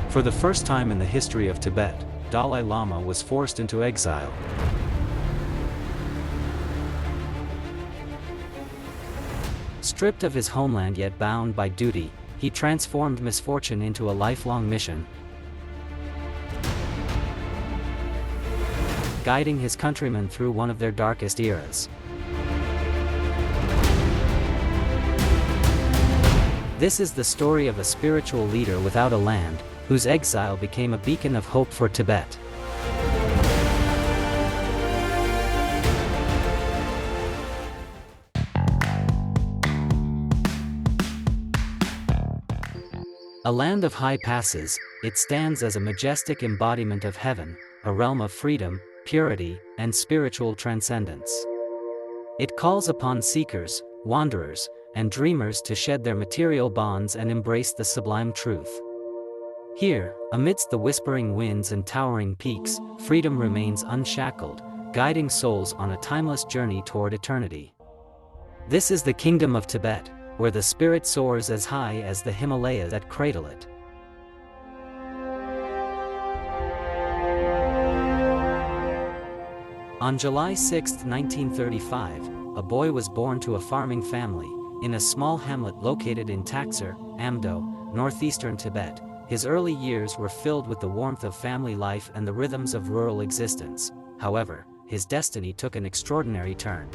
For the first time in the history of Tibet, Dalai Lama was forced into exile. Stripped of his homeland yet bound by duty, he transformed misfortune into a lifelong mission, guiding his countrymen through one of their darkest eras. This is the story of a spiritual leader without a land, whose exile became a beacon of hope for Tibet. A land of high passes, it stands as a majestic embodiment of heaven, a realm of freedom, purity, and spiritual transcendence. It calls upon seekers, wanderers, and dreamers to shed their material bonds and embrace the sublime truth. Here, amidst the whispering winds and towering peaks, freedom remains unshackled, guiding souls on a timeless journey toward eternity. This is the kingdom of Tibet, where the spirit soars as high as the Himalayas that cradle it. On July 6, 1935, a boy was born to a farming family, in a small hamlet located in Taksar, Amdo, northeastern Tibet. His early years were filled with the warmth of family life and the rhythms of rural existence. However, his destiny took an extraordinary turn.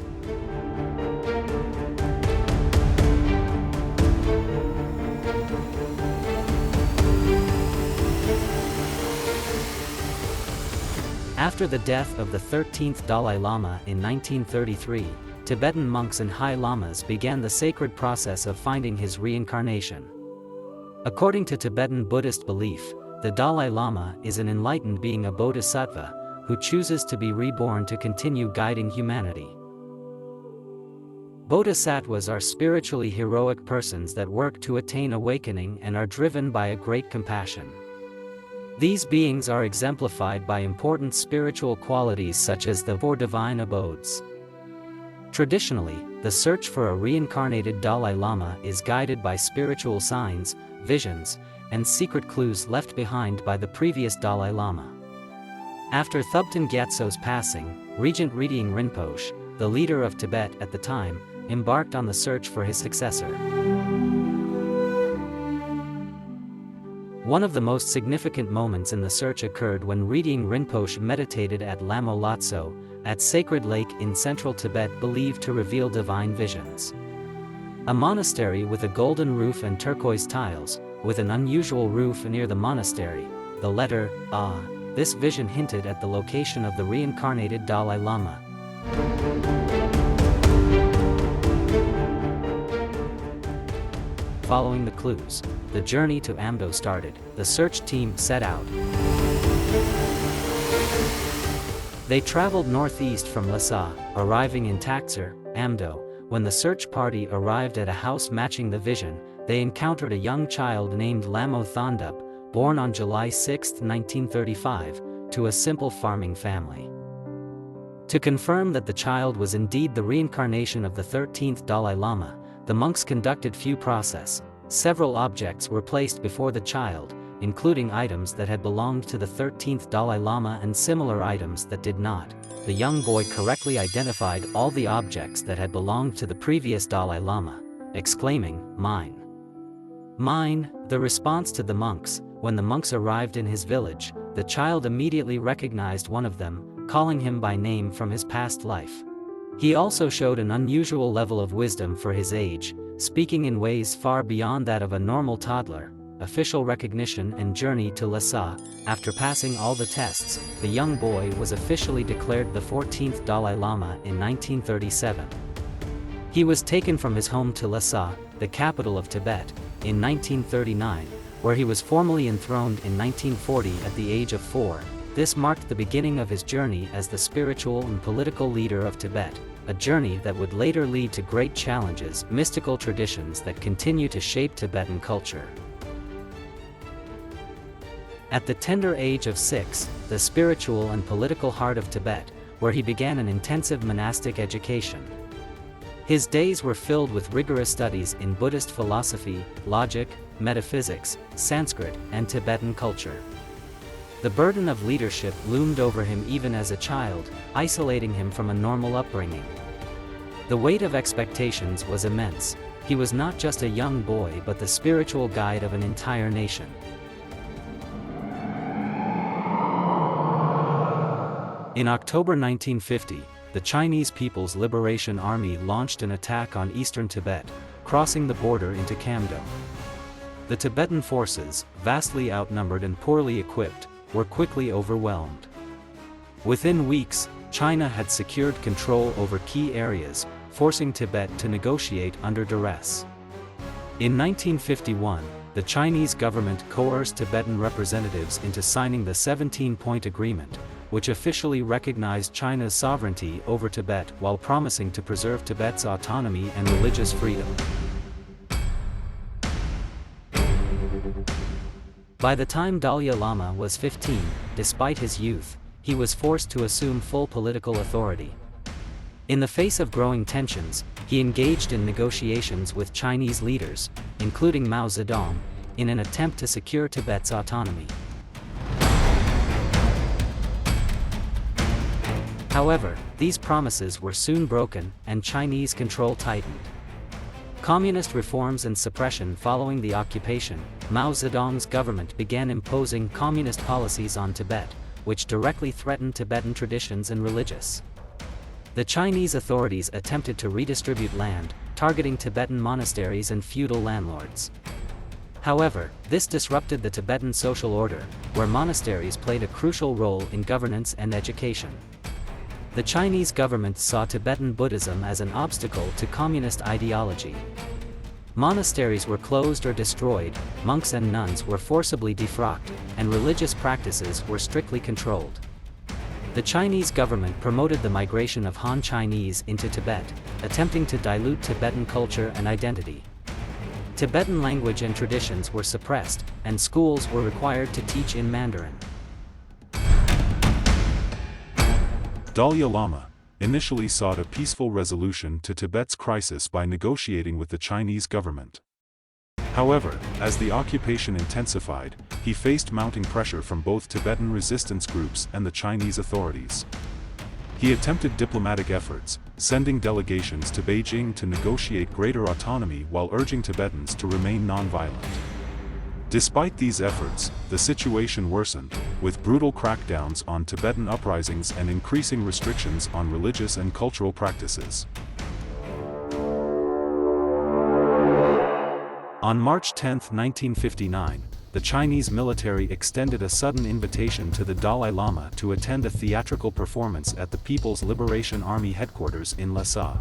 After the death of the 13th Dalai Lama in 1933, Tibetan monks and high lamas began the sacred process of finding his reincarnation. According to Tibetan Buddhist belief, the Dalai Lama is an enlightened being, a bodhisattva, who chooses to be reborn to continue guiding humanity. Bodhisattvas are spiritually heroic persons that work to attain awakening and are driven by a great compassion. These beings are exemplified by important spiritual qualities such as the four divine abodes. Traditionally, the search for a reincarnated Dalai Lama is guided by spiritual signs, visions, and secret clues left behind by the previous Dalai Lama. After Thubten Gyatso's passing, Regent Riding Rinpoche, the leader of Tibet at the time, embarked on the search for his successor. One of the most significant moments in the search occurred when Riding Rinpoche meditated at Lamo Lotso, at Sacred Lake in central Tibet, believed to reveal divine visions. A monastery with a golden roof and turquoise tiles, with an unusual roof near the monastery, the letter A. This vision hinted at the location of the reincarnated Dalai Lama. Following the clues, the journey to Amdo started. The search team set out. They traveled northeast from Lhasa, arriving in Taksar, Amdo. When the search party arrived at a house matching the vision, they encountered a young child named Lamo Thondup, born on July 6, 1935, to a simple farming family. To confirm that the child was indeed the reincarnation of the 13th Dalai Lama, the monks conducted due process. Several objects were placed before the child, including items that had belonged to the 13th Dalai Lama and similar items that did not. The young boy correctly identified all the objects that had belonged to the previous Dalai Lama, exclaiming, "Mine! Mine!" The response to the monks: when the monks arrived in his village, the child immediately recognized one of them, calling him by name from his past life. He also showed an unusual level of wisdom for his age, speaking in ways far beyond that of a normal toddler. Official recognition and journey to Lhasa. After passing all the tests, the young boy was officially declared the 14th Dalai Lama in 1937. He was taken from his home to Lhasa, the capital of Tibet, in 1939, where he was formally enthroned in 1940 at the age of 4. This marked the beginning of his journey as the spiritual and political leader of Tibet, a journey that would later lead to great challenges, mystical traditions that continue to shape Tibetan culture. At the tender age of 6, the spiritual and political heart of Tibet, where he began an intensive monastic education. His days were filled with rigorous studies in Buddhist philosophy, logic, metaphysics, Sanskrit, and Tibetan culture. The burden of leadership loomed over him even as a child, isolating him from a normal upbringing. The weight of expectations was immense. He was not just a young boy but the spiritual guide of an entire nation. In October 1950, the Chinese People's Liberation Army launched an attack on eastern Tibet, crossing the border into Kamdo. The Tibetan forces, vastly outnumbered and poorly equipped, were quickly overwhelmed. Within weeks, China had secured control over key areas, forcing Tibet to negotiate under duress. In 1951, the Chinese government coerced Tibetan representatives into signing the 17-point agreement, which officially recognized China's sovereignty over Tibet while promising to preserve Tibet's autonomy and religious freedom. By the time Dalia Lama was 15, despite his youth, he was forced to assume full political authority. In the face of growing tensions, he engaged in negotiations with Chinese leaders, including Mao Zedong, in an attempt to secure Tibet's autonomy. However, these promises were soon broken, and Chinese control tightened. Communist reforms and suppression following the occupation, Mao Zedong's government began imposing communist policies on Tibet, which directly threatened Tibetan traditions and religious. The Chinese authorities attempted to redistribute land, targeting Tibetan monasteries and feudal landlords. However, this disrupted the Tibetan social order, where monasteries played a crucial role in governance and education. The Chinese government saw Tibetan Buddhism as an obstacle to communist ideology. Monasteries were closed or destroyed, monks and nuns were forcibly defrocked, and religious practices were strictly controlled. The Chinese government promoted the migration of Han Chinese into Tibet, attempting to dilute Tibetan culture and identity. Tibetan language and traditions were suppressed, and schools were required to teach in Mandarin. Dalia Lama initially sought a peaceful resolution to Tibet's crisis by negotiating with the Chinese government. However, as the occupation intensified, he faced mounting pressure from both Tibetan resistance groups and the Chinese authorities. He attempted diplomatic efforts, sending delegations to Beijing to negotiate greater autonomy while urging Tibetans to remain nonviolent. Despite these efforts, the situation worsened, with brutal crackdowns on Tibetan uprisings and increasing restrictions on religious and cultural practices. On March 10, 1959, the Chinese military extended a sudden invitation to the Dalai Lama to attend a theatrical performance at the People's Liberation Army headquarters in Lhasa.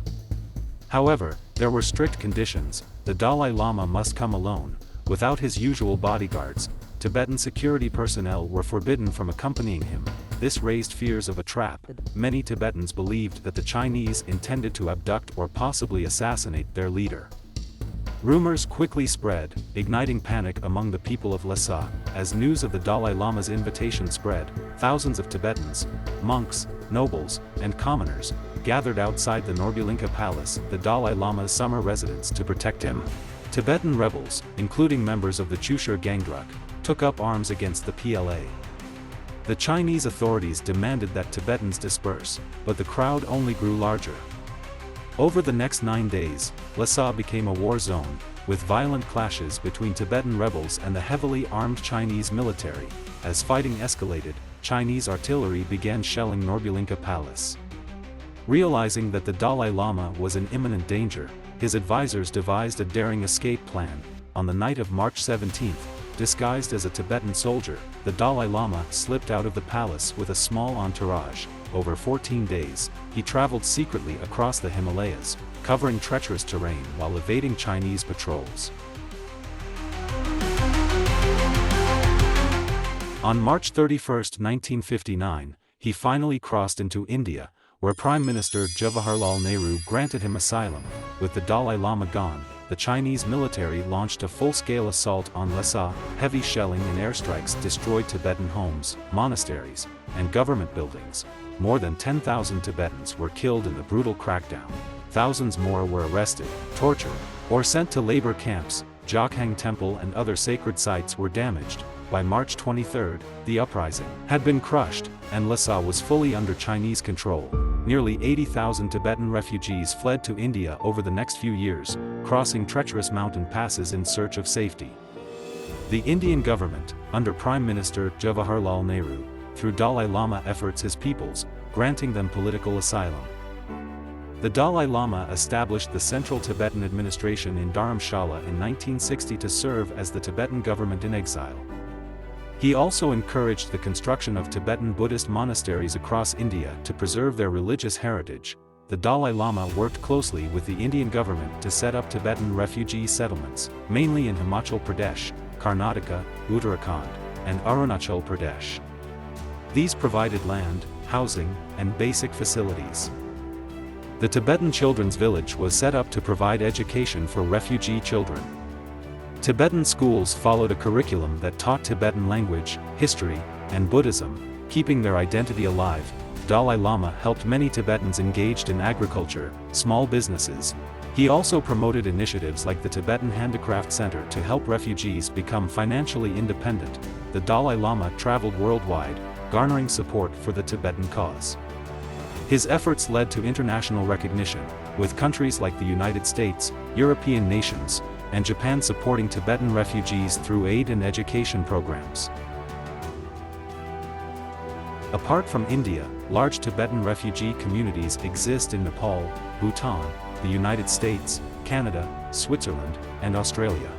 However, there were strict conditions. The Dalai Lama must come alone, without his usual bodyguards. Tibetan security personnel were forbidden from accompanying him. This raised fears of a trap. Many Tibetans believed that the Chinese intended to abduct or possibly assassinate their leader. Rumors quickly spread, igniting panic among the people of Lhasa. As news of the Dalai Lama's invitation spread, thousands of Tibetans, monks, nobles, and commoners, gathered outside the Norbulinka Palace, the Dalai Lama's summer residence, to protect him. Tibetan rebels, including members of the Chushur Gangdruk, took up arms against the PLA. The Chinese authorities demanded that Tibetans disperse, but the crowd only grew larger. Over the next 9 days, Lhasa became a war zone, with violent clashes between Tibetan rebels and the heavily armed Chinese military. As fighting escalated, Chinese artillery began shelling Norbulinka Palace. Realizing that the Dalai Lama was in imminent danger, his advisors devised a daring escape plan. On the night of March 17, disguised as a Tibetan soldier, the Dalai Lama slipped out of the palace with a small entourage. Over 14 days, he traveled secretly across the Himalayas, covering treacherous terrain while evading Chinese patrols. On March 31, 1959, he finally crossed into India, where Prime Minister Jawaharlal Nehru granted him asylum. With the Dalai Lama gone, the Chinese military launched a full-scale assault on Lhasa. Heavy shelling and airstrikes destroyed Tibetan homes, monasteries, and government buildings. More than 10,000 Tibetans were killed in the brutal crackdown. thousands more were arrested, tortured, or sent to labor camps. Jokhang Temple and other sacred sites were damaged. By March 23, the uprising had been crushed, and Lhasa was fully under Chinese control. Nearly 80,000 Tibetan refugees fled to India over the next few years, crossing treacherous mountain passes in search of safety. The Indian government, under Prime Minister Jawaharlal Nehru, through Dalai Lama efforts his peoples, granting them political asylum. The Dalai Lama established the Central Tibetan Administration in Dharamshala in 1960 to serve as the Tibetan government in exile. He also encouraged the construction of Tibetan Buddhist monasteries across India to preserve their religious heritage. The Dalai Lama worked closely with the Indian government to set up Tibetan refugee settlements, mainly in Himachal Pradesh, Karnataka, Uttarakhand, and Arunachal Pradesh. These provided land, housing, and basic facilities. The Tibetan Children's Village was set up to provide education for refugee children. Tibetan schools followed a curriculum that taught Tibetan language, history, and Buddhism, keeping their identity alive. Dalai Lama helped many Tibetans engaged in agriculture, small businesses. He also promoted initiatives like the Tibetan Handicraft Center to help refugees become financially independent. The Dalai Lama traveled worldwide, garnering support for the Tibetan cause. His efforts led to international recognition, with countries like the United States, European nations, and Japan supporting Tibetan refugees through aid and education programs. Apart from India, large Tibetan refugee communities exist in Nepal, Bhutan, the United States, Canada, Switzerland, and Australia.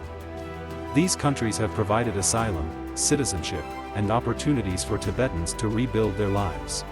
These countries have provided asylum, citizenship, and opportunities for Tibetans to rebuild their lives.